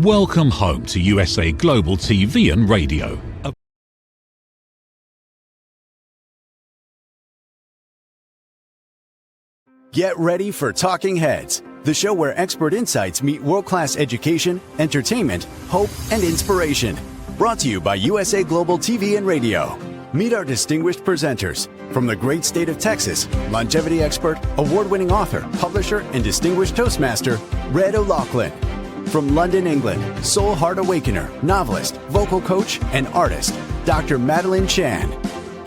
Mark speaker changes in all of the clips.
Speaker 1: Welcome home to USA Global TV and Radio.
Speaker 2: Get ready for Talking Heads, the show where expert insights meet world-class education, entertainment, hope, and inspiration. Brought to you by USA Global TV and Radio. Meet our distinguished presenters. From the great state of Texas, longevity expert, award-winning author, publisher, and distinguished Toastmaster, Red O'Loughlin. From London, England, soul heart awakener, novelist, vocal coach, and artist, Dr. Madeline Chan.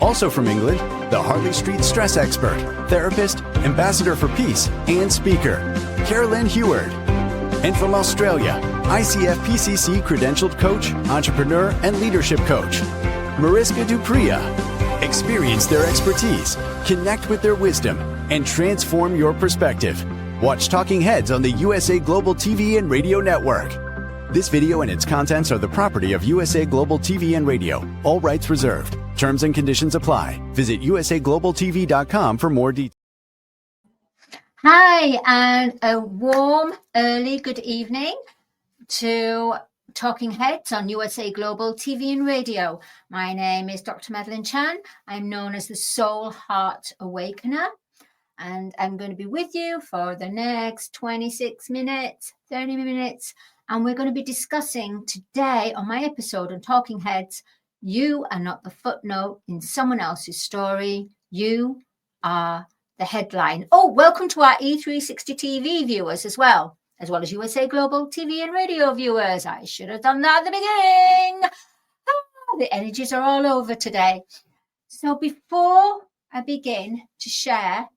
Speaker 2: Also from England, the Harley Street stress expert, therapist, ambassador for peace, and speaker, Carolyn Heward. And from Australia, ICF PCC credentialed coach, entrepreneur, and leadership coach, Mariska Dupria. Experience their expertise, connect with their wisdom, and transform your perspective. Watch Talking Heads on the USA Global TV and Radio Network. This video and its contents are the property of USA Global TV and Radio. All rights reserved. Terms and conditions apply. Visit usaglobaltv.com for more details.
Speaker 3: Hi, and a warm, early good evening to Talking Heads on USA Global TV and Radio. My name is Dr. Madeline Chan. I'm known as the Soul Heart Awakener, and I'm going to be with you for the next 26 minutes, 30 minutes, and we're going to be discussing today on my episode on Talking Heads, you are not the footnote in someone else's story. You are the headline. Oh, welcome to our E360 TV viewers as well as USA Global TV and Radio viewers. I should have done that at the beginning. The energies are all over today. So before I begin to share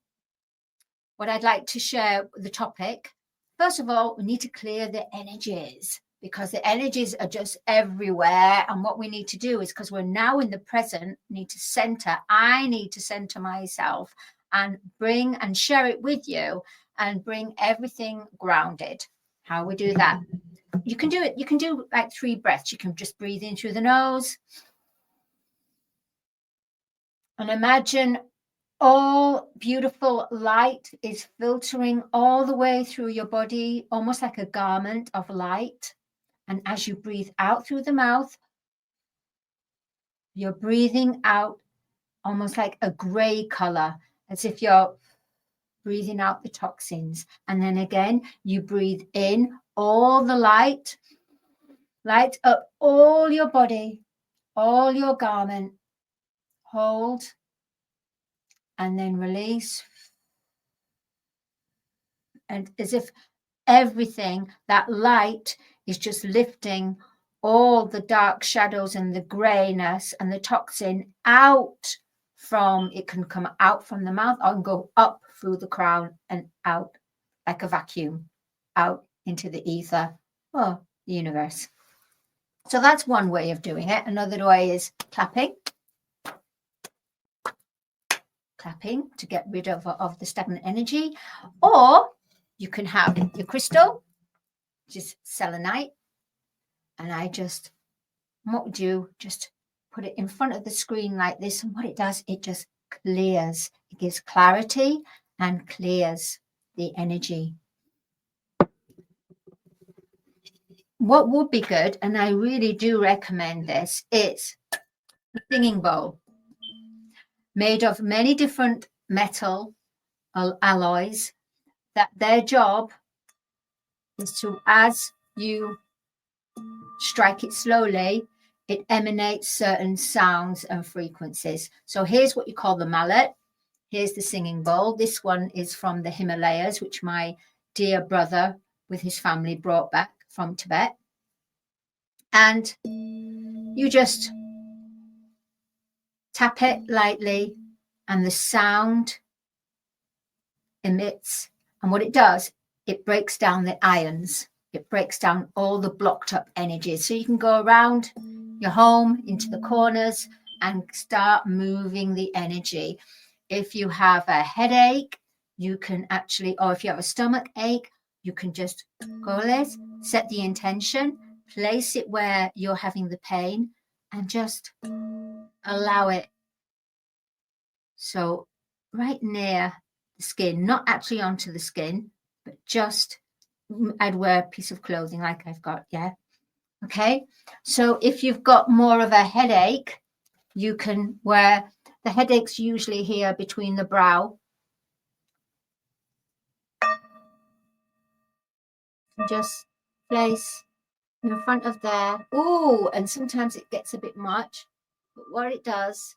Speaker 3: what I'd like to share, the topic, first of all, we need to clear the energies, because the energies are just everywhere. And what we need to do is, because we're now in the present, need to center. I need to center myself and bring and share it with you and bring everything grounded. How we do that? You can do it. You can do like 3 breaths. You can just breathe in through the nose and imagine all beautiful light is filtering all the way through your body, almost like a garment of light. And as you breathe out through the mouth, you're breathing out almost like a gray color, as if you're breathing out the toxins. And then again, you breathe in all the light up all your body, all your garment. Hold, and then release. And as if everything, that light is just lifting all the dark shadows and the grayness and the toxin out from, it can come out from the mouth and go up through the crown and out like a vacuum, out into the ether or the universe. So that's one way of doing it. Another way is clapping to get rid of the stagnant energy. Or you can have your crystal, which is selenite, and what would you just put it in front of the screen like this, and what it does, it just clears. It gives clarity and clears the energy. What would be good, and I really do recommend this, is a singing bowl made of many different metal alloys, that their job is to, as you strike it slowly, it emanates certain sounds and frequencies. So here's what you call the mallet. Here's the singing bowl. This one is from the Himalayas, which my dear brother with his family brought back from Tibet. And you just tap it lightly, and the sound emits. And what it does, it breaks down the ions. It breaks down all the blocked up energies. So you can go around your home into the corners and start moving the energy. If you have a headache, you can actually, or if you have a stomach ache, you can just go this, set the intention, place it where you're having the pain, and just allow it. So right near the skin, not actually onto the skin, but just, I'd wear a piece of clothing like I've got, yeah, Okay, so if you've got more of a headache, you can wear the headache's usually here between the brow. Just place in front of there. Oh, and sometimes it gets a bit much, but what it does,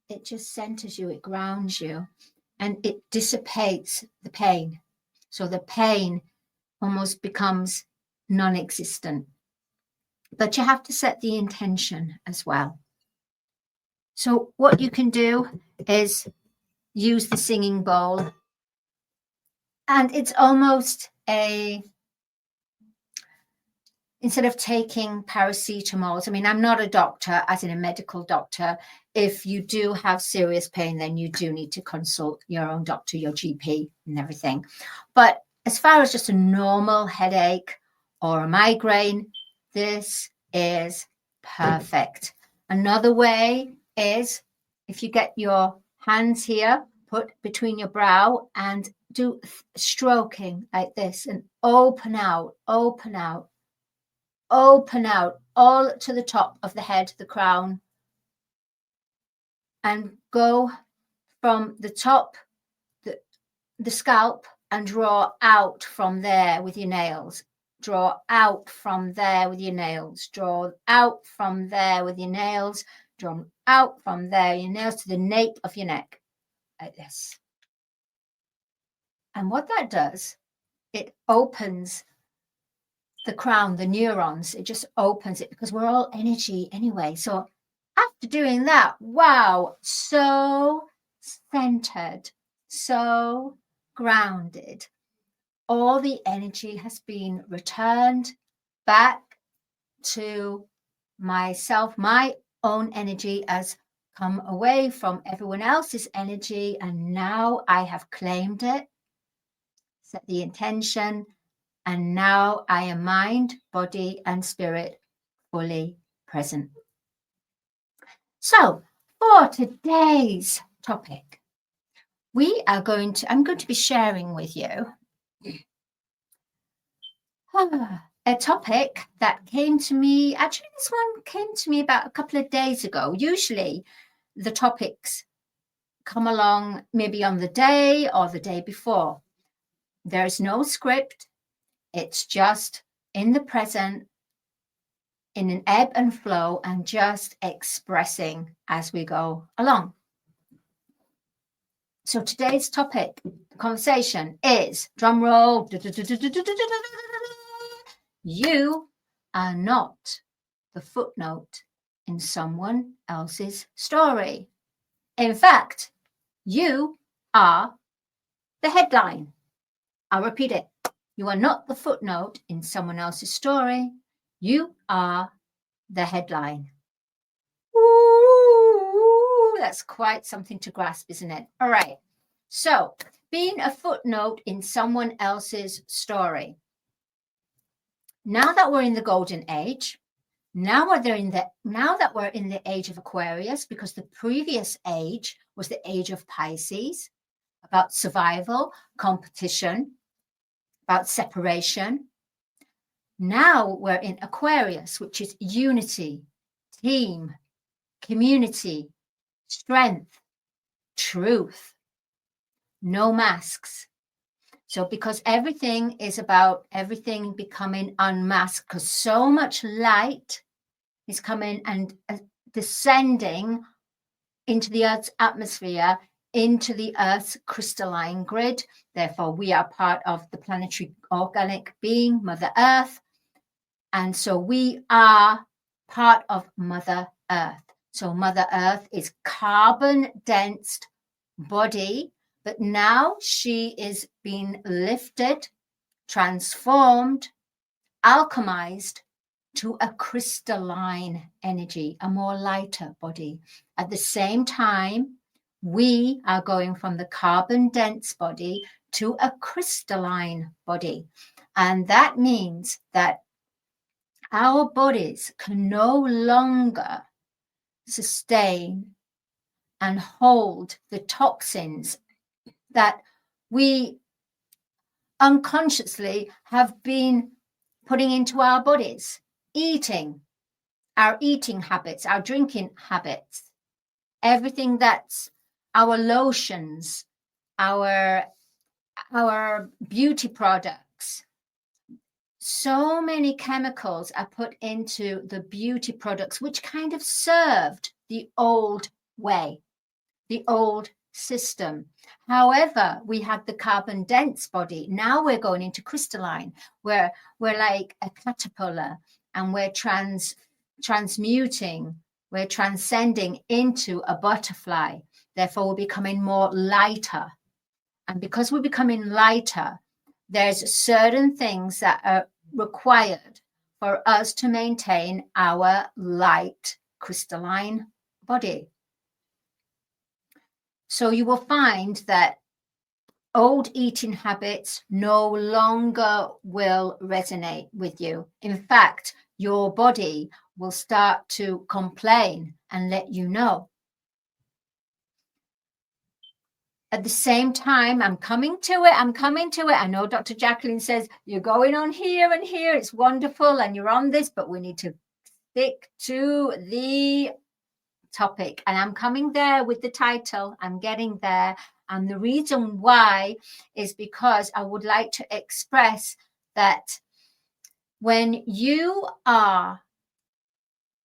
Speaker 3: it just centers you, it grounds you, and it dissipates the pain. So the pain almost becomes non-existent. But you have to set the intention as well. So what you can do is use the singing bowl, and it's almost instead of taking paracetamols, I mean, I'm not a doctor, as in a medical doctor. If you do have serious pain, then you do need to consult your own doctor, your GP and everything. But as far as just a normal headache or a migraine, this is perfect. Another way is if you get your hands here, put between your brow and do stroking like this and open out, open out, open out all to the top of the head, the crown, and go from the top, the scalp, and draw out from there with your nails. Draw out from there with your nails. Draw out from there with your nails. Draw out from there, your nails to the nape of your neck, like this. And what that does, it opens the crown, the neurons, it just opens it because we're all energy anyway. So after doing that, wow, so centered, so grounded. All the energy has been returned back to myself. My own energy has come away from everyone else's energy, and now I have claimed it, set the intention, and now I am mind, body, and spirit fully present. So for today's topic, I'm going to be sharing with you a topic that came to me. Actually, this one came to me about a couple of days ago. Usually the topics come along maybe on the day or the day before. There's no script. It's just in the present, in an ebb and flow, and just expressing as we go along. So today's topic, conversation, is, drum roll, you are not the footnote in someone else's story. In fact, you are the headline. I'll repeat it. You are not the footnote in someone else's story. You are the headline. Ooh, that's quite something to grasp, isn't it? All right. So, being a footnote in someone else's story. Now that we're in the golden age, now that we're in the age of Aquarius, because the previous age was the age of Pisces, about survival, competition, about separation. Now we're in Aquarius, which is unity, team, community, strength, truth, no masks. So because everything is about everything becoming unmasked, because so much light is coming and descending into the Earth's atmosphere, into the Earth's crystalline grid. Therefore, we are part of the planetary organic being, Mother Earth. And so we are part of Mother Earth. So Mother Earth is carbon-dense body, but now she is being lifted, transformed, alchemized to a crystalline energy, a more lighter body. At the same time, we are going from the carbon-dense body to a crystalline body. And that means that our bodies can no longer sustain and hold the toxins that we unconsciously have been putting into our bodies, our eating habits, our drinking habits, everything that's our lotions, our beauty products. So many chemicals are put into the beauty products, which kind of served the old way, the old system. However, we had the carbon dense body. Now we're going into crystalline, where we're like a caterpillar, and we're transmuting, we're transcending into a butterfly. Therefore, we're becoming more lighter. And because we're becoming lighter, there's certain things that are required for us to maintain our light crystalline body. So you will find that old eating habits no longer will resonate with you. In fact, your body will start to complain and let you know. At the same time, I'm coming to it. I know Dr. Jacqueline says, you're going on here and here. It's wonderful. And you're on this, but we need to stick to the topic. And I'm coming there with the title. I'm getting there. And the reason why is because I would like to express that when you are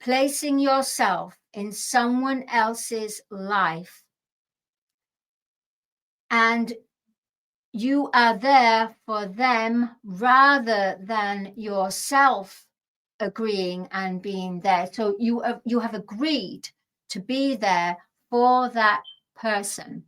Speaker 3: placing yourself in someone else's life, and you are there for them rather than yourself agreeing and being there. So you have agreed to be there for that person,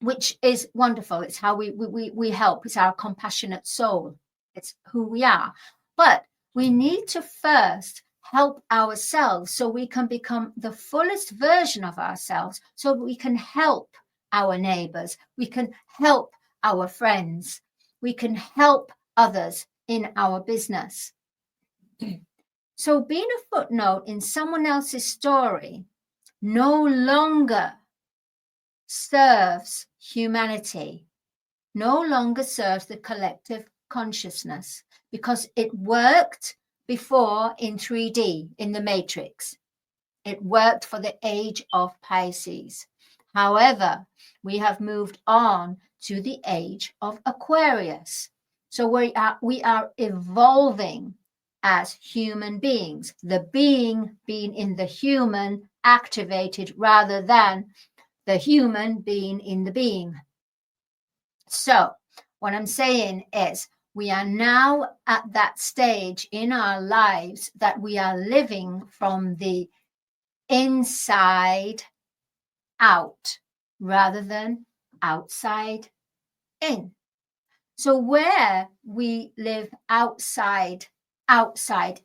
Speaker 3: which is wonderful. It's how we help. It's our compassionate soul. It's who we are. But we need to first help ourselves so we can become the fullest version of ourselves, so we can help our neighbors, we can help our friends, we can help others in our business. So being a footnote in someone else's story no longer serves humanity, no longer serves the collective consciousness, because it worked before in 3D, in the Matrix. It worked for the age of Pisces. However, we have moved on to the age of Aquarius. So we are evolving as human beings, the being being in the human activated rather than the human being in the being. So what I'm saying is we are now at that stage in our lives that we are living from the inside out rather than outside in. So where we live outside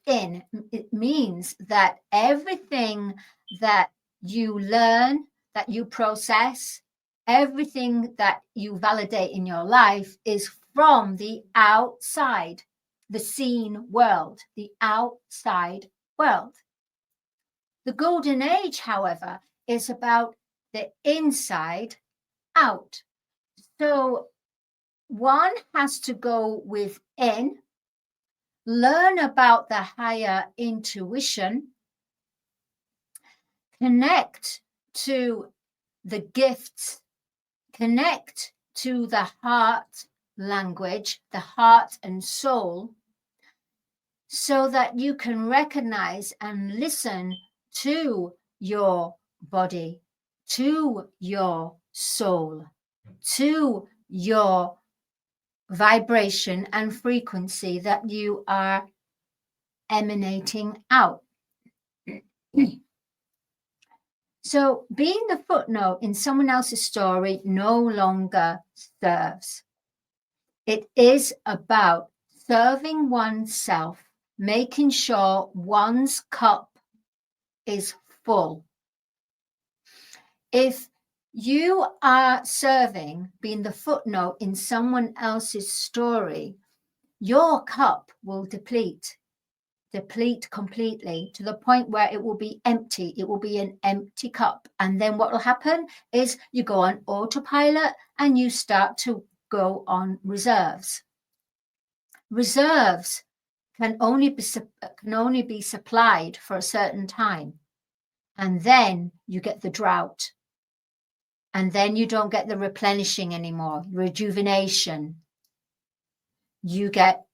Speaker 3: in, it means that everything that you learn, that you process, everything that you validate in your life is from the outside, the seen world, the outside world. The golden age, however, is about the inside out. So one has to go within, learn about the higher intuition, connect to the gifts, connect to the heart language, the heart and soul, so that you can recognize and listen to your body, to your soul, to your vibration and frequency that you are emanating out. So being the footnote in someone else's story no longer serves. It is about serving oneself, making sure one's cup is full. If you are serving, being the footnote in someone else's story, your cup will deplete completely to the point where it will be empty. It will be an empty cup. And then what will happen is you go on autopilot and you start to go on reserves. Reserves can only be supplied for a certain time. And then you get the drought. And then you don't get the replenishing anymore, rejuvenation. You get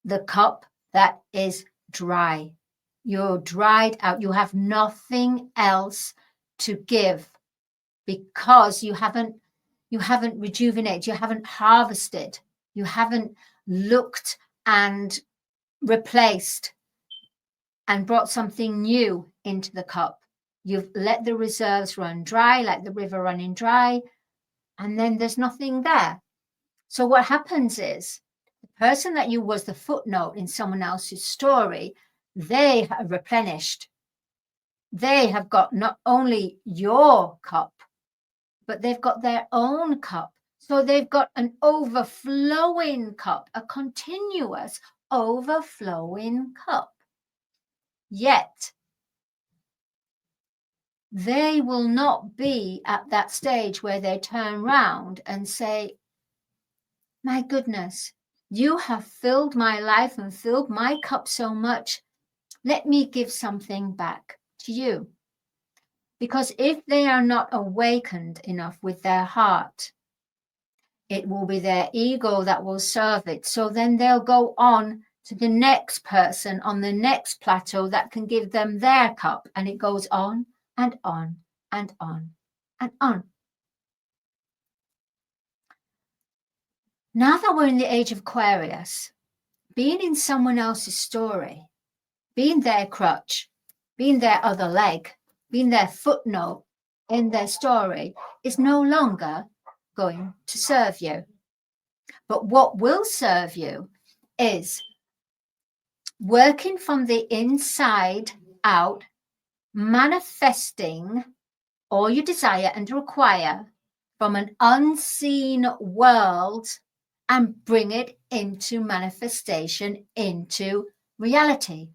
Speaker 3: the cup that is dry. You're dried out. You have nothing else to give because you haven't rejuvenated, you haven't harvested, you haven't looked and replaced and brought something new into the cup. You've let the reserves run dry, like the river running dry, and then there's nothing there. So what happens is the person that you was the footnote in someone else's story, they have replenished. They have got not only your cup, but they've got their own cup. So they've got an overflowing cup, a continuous overflowing cup. Yet, they will not be at that stage where they turn round and say, my goodness, you have filled my life and filled my cup so much. Let me give something back to you. Because if they are not awakened enough with their heart, it will be their ego that will serve it. So then they'll go on to the next person on the next plateau that can give them their cup. And it goes on and on and on and on. Now that we're in the age of Aquarius, being in someone else's story, being their crutch, being their other leg, being their footnote in their story is no longer going to serve you. But what will serve you is working from the inside out, manifesting all you desire and require from an unseen world and bring it into manifestation, into reality.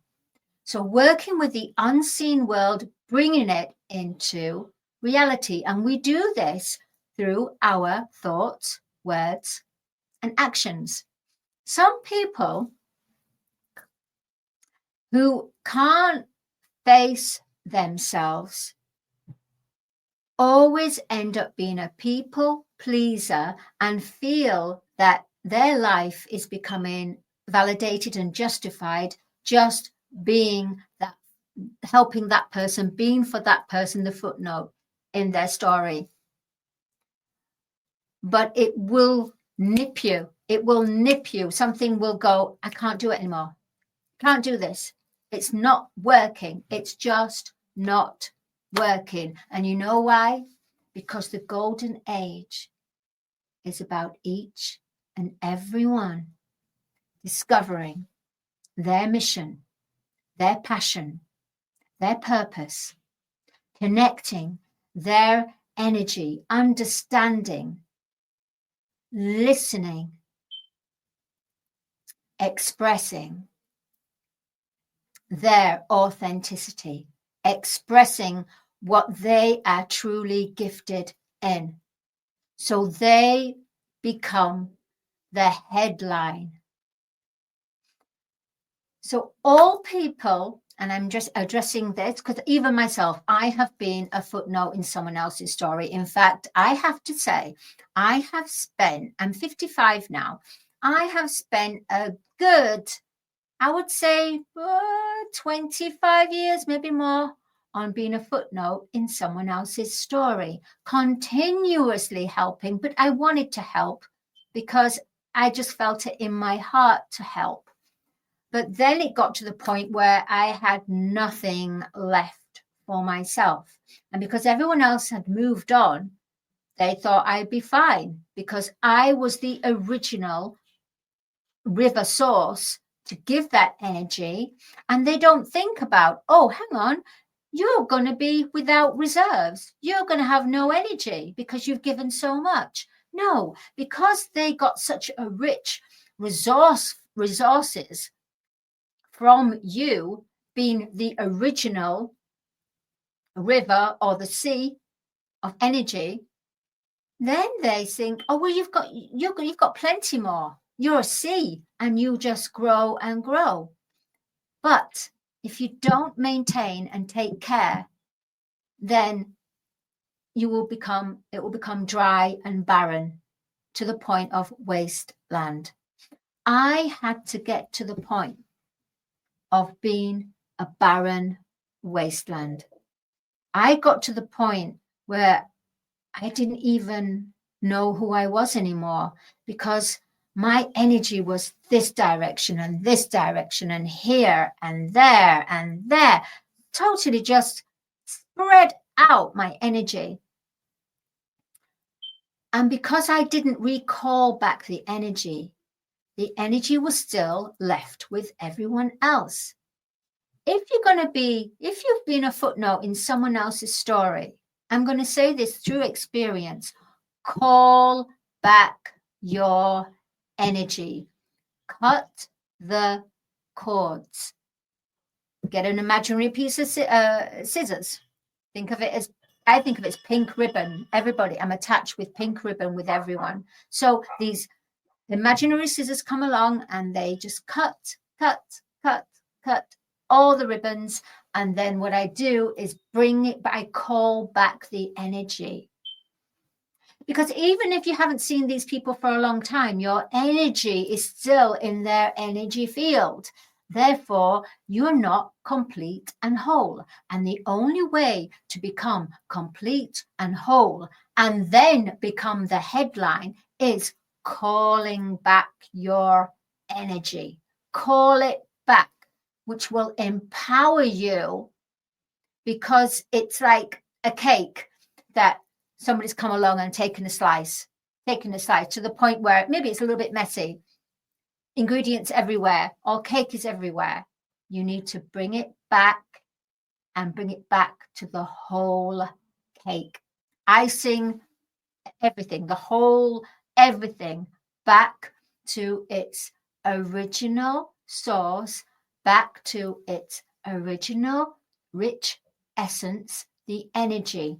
Speaker 3: So working with the unseen world, bringing it into reality. And we do this through our thoughts, words, and actions. Some people who can't face themselves always end up being a people pleaser and feel that their life is becoming validated and justified just being that, helping that person, being for that person the footnote in their story. But it will nip you. It will nip you. Something will go, I can't do it anymore. Can't do this. It's not working. It's just not working. And you know why? Because the golden age is about each and every one discovering their mission, their passion, their purpose, connecting their energy, understanding, listening, expressing their authenticity, expressing what they are truly gifted in. So they become the headline. So all people, and I'm just addressing this because even myself, I have been a footnote in someone else's story. In fact, I have to say, I'm 55 now. I have spent a good, I would say 25 years, maybe more, on being a footnote in someone else's story, continuously helping. But I wanted to help because I just felt it in my heart to help. But then it got to the point where I had nothing left for myself. And because everyone else had moved on, they thought I'd be fine because I was the original river source to give that energy. And they don't think about, oh, hang on, you're going to be without reserves. You're going to have no energy because you've given so much. No, because they got such a rich resources from you being the original river or the sea of energy, then they think, oh, well, you've got plenty more. You're a sea and you just grow and grow. But if you don't maintain and take care, then it will become dry and barren to the point of wasteland. I had to get to the point of being a barren wasteland. I got to the point where I didn't even know who I was anymore, because my energy was this direction and here and there, totally just spread out my energy. And because I didn't recall back the energy was still left with everyone else. If you've been a footnote in someone else's story, I'm going to say this through experience: call back your energy. Cut the cords. Get an imaginary piece of scissors. I think of it as pink ribbon. Everybody, I'm attached with pink ribbon with everyone. So these imaginary scissors come along and they just cut all the ribbons. And then what I do is I call back the energy. Because even if you haven't seen these people for a long time, your energy is still in their energy field. Therefore, you're not complete and whole. And the only way to become complete and whole and then become the headline is calling back your energy. Call it back, which will empower you, because it's like a cake that somebody's come along and taken a slice to the point where maybe it's a little bit messy. Ingredients everywhere, all cake is everywhere. You need to bring it back to the whole cake. Icing, everything, everything back to its original source, back to its original rich essence, the energy.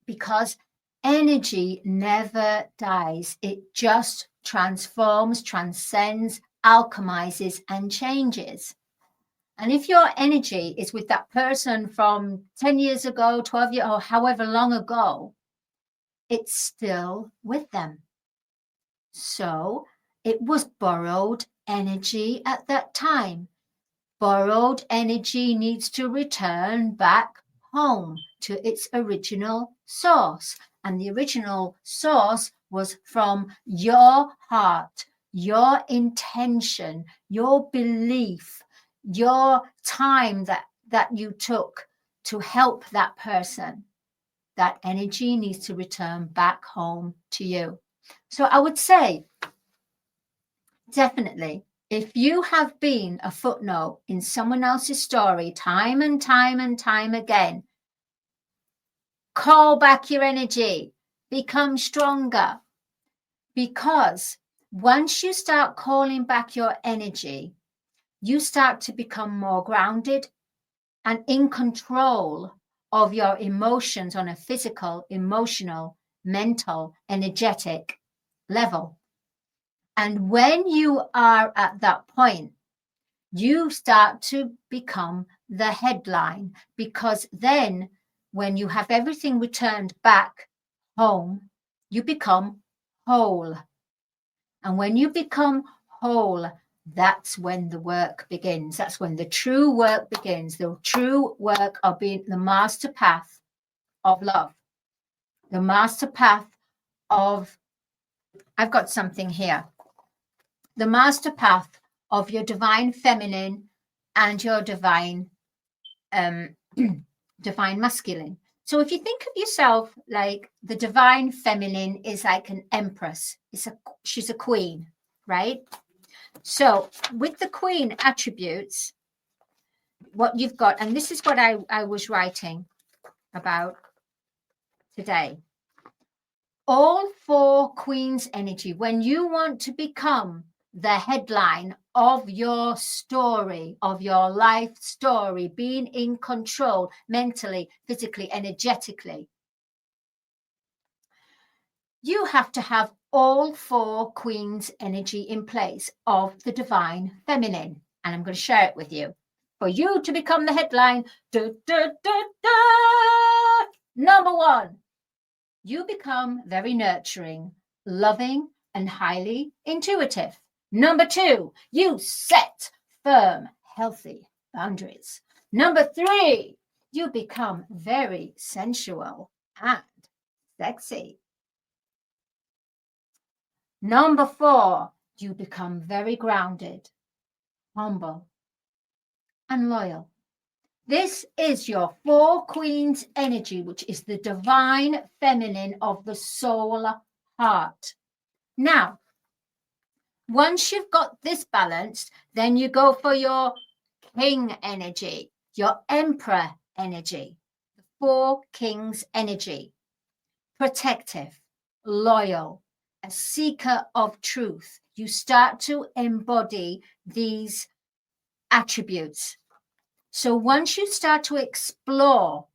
Speaker 3: Because energy never dies. It just transforms, transcends, alchemizes, and changes. And if your energy is with that person from 10 years ago, 12 years, or however long ago, it's still with them. So it was borrowed energy at that time. Borrowed energy needs to return back home to its original source. And the original source was from your heart, your intention, your belief, your time that you took to help that person. That energy needs to return back home to you. So I would say, definitely, if you have been a footnote in someone else's story time and time again, call back your energy, become stronger. Because once you start calling back your energy, you start to become more grounded and in control of your emotions on a physical, emotional, mental, energetic level. And when you are at that point, you start to become the headline, because then when you have everything returned back home, you become whole. And when you become whole, that's when the work begins. That's when the true work begins. The true work of being the master path of love. The master path of, I've got something here. The master path of your divine feminine and your divine divine masculine. So if you think of yourself like the divine feminine is like an empress, she's a queen, right? So with the queen attributes, what you've got, and this is what I was writing about today. All four queens energy, when you want to become the headline of your story, of your life story, being in control mentally, physically, energetically, you have to have all four queens energy in place of the divine feminine. and I'm going to share it with you. For you to become the headline, number 1, you become very nurturing, loving, and highly intuitive. Number 2, you set firm, healthy boundaries. Number 3, you become very sensual and sexy. Number 4, you become very grounded, humble, and loyal. This is your 4 queens energy, which is the divine feminine of the soul heart. Now, once you've got this balanced, then you go for your king energy, your emperor energy, the 4 kings energy, protective, loyal, a seeker of truth. You start to embody these attributes. So once you start to explore,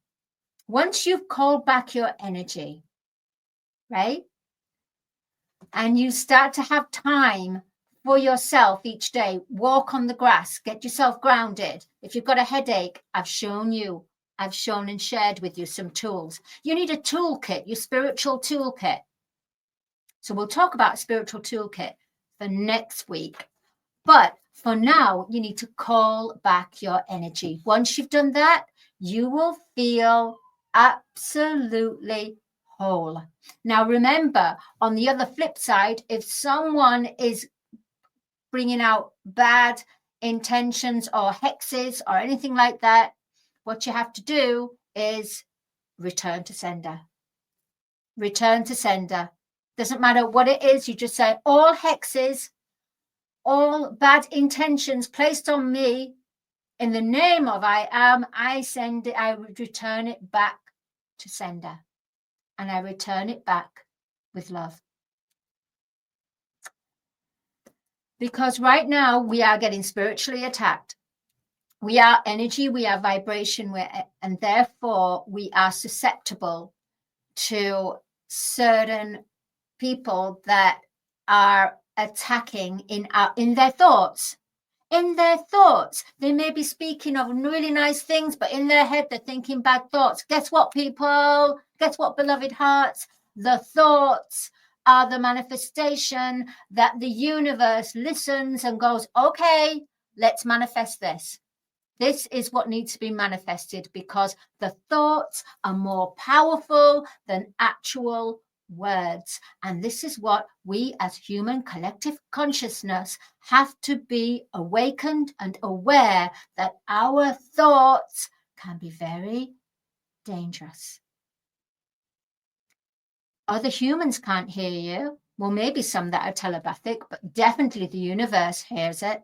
Speaker 3: once you've called back your energy, right? And you start to have time for yourself each day, walk on the grass, get yourself grounded. If you've got a headache, I've shown and shared with you some tools. You need a toolkit, your spiritual toolkit. So we'll talk about spiritual toolkit for next week. But for now, you need to call back your energy. Once you've done that, you will feel absolutely whole. Now, remember, on the other flip side, if someone is bringing out bad intentions or hexes or anything like that, what you have to do is return to sender. Return to sender. Doesn't matter what it is, you just say all hexes, all bad intentions placed on me in the name of I am, I send it, I return it back to sender. And I return it back with love. Because right now we are getting spiritually attacked. We are energy, we are vibration, and therefore we are susceptible to certain people that are attacking in their thoughts. In their thoughts, they may be speaking of really nice things, but in their head, they're thinking bad thoughts. Guess what, people? Guess what, beloved hearts? The thoughts are the manifestation that the universe listens and goes, okay, let's manifest this. This is what needs to be manifested because the thoughts are more powerful than actual words. And this is what we as human collective consciousness have to be awakened and aware that our thoughts can be very dangerous. Other humans can't hear you. Well, maybe some that are telepathic, but definitely the universe hears it.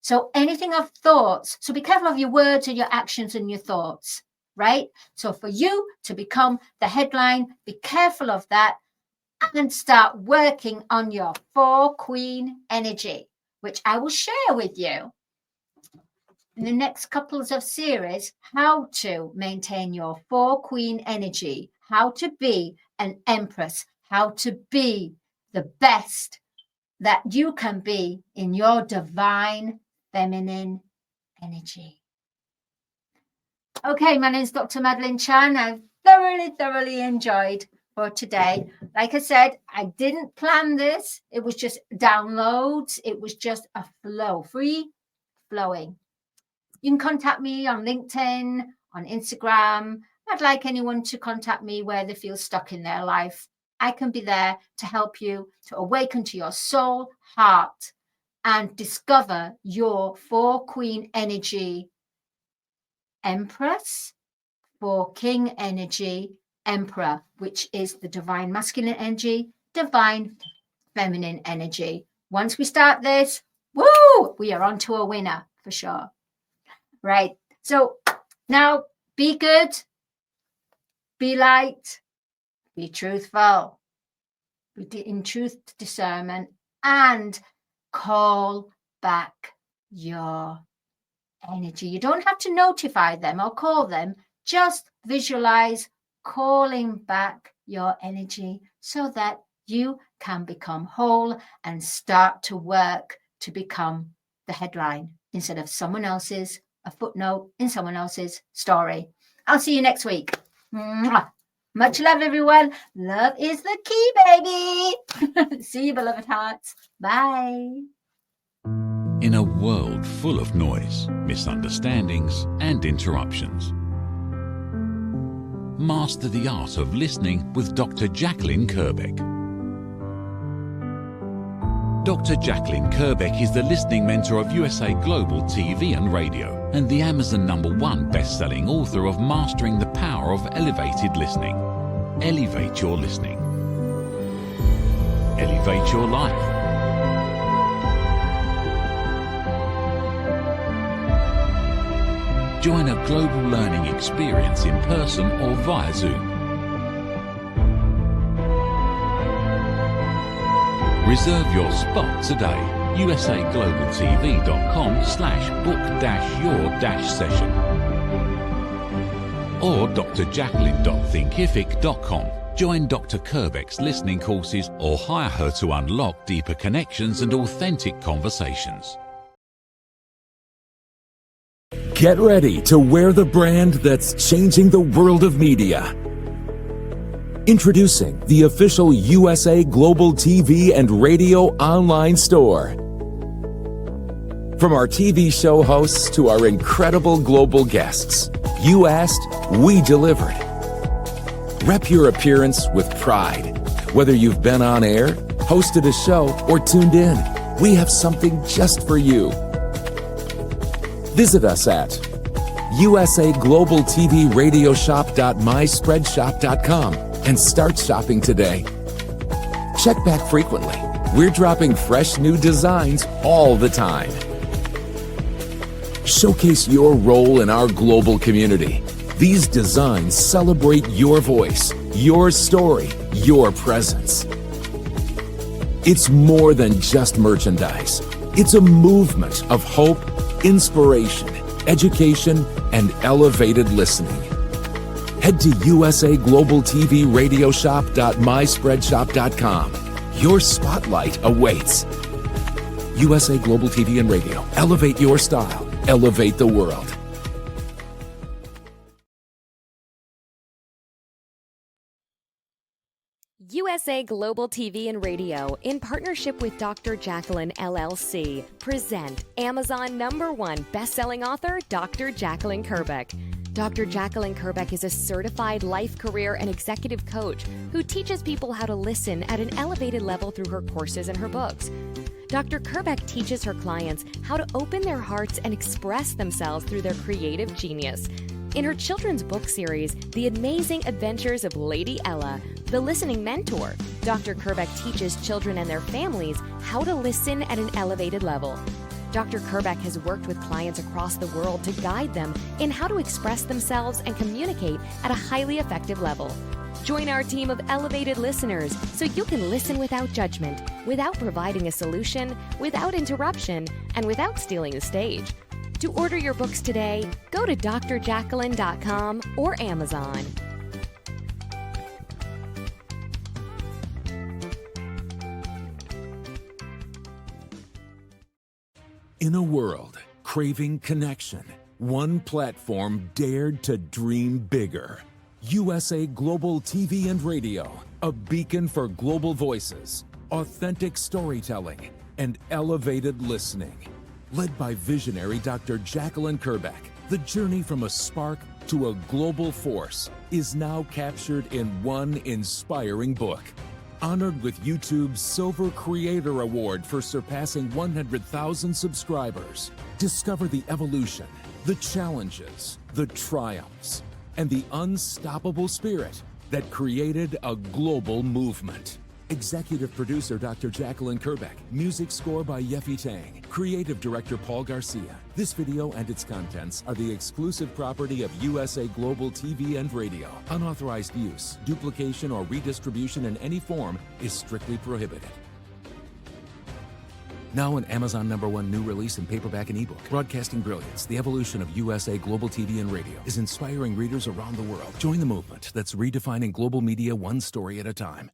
Speaker 3: So anything of thoughts, so be careful of your words and your actions and your thoughts, right? So for you to become the headline, be careful of that and start working on your 4 queen energy, which I will share with you in the next couples of series, how to maintain your 4 queen energy, how to be an empress, how to be the best that you can be in your divine feminine energy. Okay, my name is Dr. Madeline Chan. I've thoroughly enjoyed for today. Like I said, I didn't plan this. It was just downloads. It was just a flow, free flowing. You can contact me on LinkedIn, on Instagram. I'd like anyone to contact me where they feel stuck in their life. I can be there to help you to awaken to your soul, heart, and discover your 4 queen energy empress, 4 king energy emperor, which is the divine masculine energy, divine feminine energy. Once we start this, woo, we are on to a winner for sure. Right. So now be good, be light, be truthful, be in truth discernment, and call back your energy. You don't have to notify them or call them. Just visualize calling back your energy so that you can become whole and start to work to become the headline instead of someone else's, a footnote in someone else's story. I'll see you next week. Mwah. Much love, everyone. Love is the key, baby. See you, beloved hearts. Bye.
Speaker 1: In a world full of noise, misunderstandings, and interruptions, master the art of listening with Dr. Jacqueline Kerbeck. Dr. Jacqueline Kerbeck is the listening mentor of USA Global TV and Radio and the Amazon #1 best-selling author of Mastering the Power of Elevated Listening. Elevate your listening. Elevate your life. Join a global learning experience in person or via Zoom. Reserve your spot today. USAglobalTV.com/book-your-session or drjacqueline.thinkific.com. Join Dr. Kerbeck's listening courses or hire her to unlock deeper connections and authentic conversations.
Speaker 4: Get ready to wear the brand that's changing the world of media. Introducing the official USA Global TV and Radio online store. From our TV show hosts to our incredible global guests, you asked, we delivered. Rep your appearance with pride. Whether you've been on air, hosted a show, or tuned in, we have something just for you. Visit us at USAglobalTVRadioShop.myspreadshop.com and start shopping today. Check back frequently. We're dropping fresh new designs all the time. Showcase your role in our global community. These designs celebrate your voice, your story, your presence. It's more than just merchandise. It's a movement of hope, inspiration, education, and elevated listening. Head to USAglobalTVRadioShop.myspreadshop.com. Your spotlight awaits. USA Global TV and Radio. Elevate your style. Elevate the world.
Speaker 5: USA Global TV and Radio, in partnership with Dr. Jacqueline LLC, present Amazon #1 best-selling author, Dr. Jacqueline Kerbeck. Dr. Jacqueline Kerbeck is a certified life, career, and executive coach who teaches people how to listen at an elevated level through her courses and her books. Dr. Kerbeck teaches her clients how to open their hearts and express themselves through their creative genius. In her children's book series, The Amazing Adventures of Lady Ella, the listening mentor, Dr. Kerbeck teaches children and their families how to listen at an elevated level. Dr. Kerbeck has worked with clients across the world to guide them in how to express themselves and communicate at a highly effective level. Join our team of elevated listeners so you can listen without judgment, without providing a solution, without interruption, and without stealing the stage. To order your books today, go to drjacqueline.com or Amazon.
Speaker 4: In a world craving connection, one platform dared to dream bigger. USA Global TV and Radio, a beacon for global voices, authentic storytelling, and elevated listening. Led by visionary Dr. Jacqueline Kerbeck, the journey from a spark to a global force is now captured in one inspiring book. Honored with YouTube's Silver Creator Award for surpassing 100,000 subscribers, discover the evolution, the challenges, the triumphs, and the unstoppable spirit that created a global movement. Executive producer Dr. Jacqueline Kerbeck. Music score by Yeffy Tang. Creative director Paul Garcia. This video and its contents are the exclusive property of USA Global TV and Radio. Unauthorized use, duplication, or redistribution in any form is strictly prohibited. Now an Amazon #1 new release in paperback and ebook. Broadcasting Brilliance, the evolution of USA Global TV and Radio, is inspiring readers around the world. Join the movement that's redefining global media one story at a time.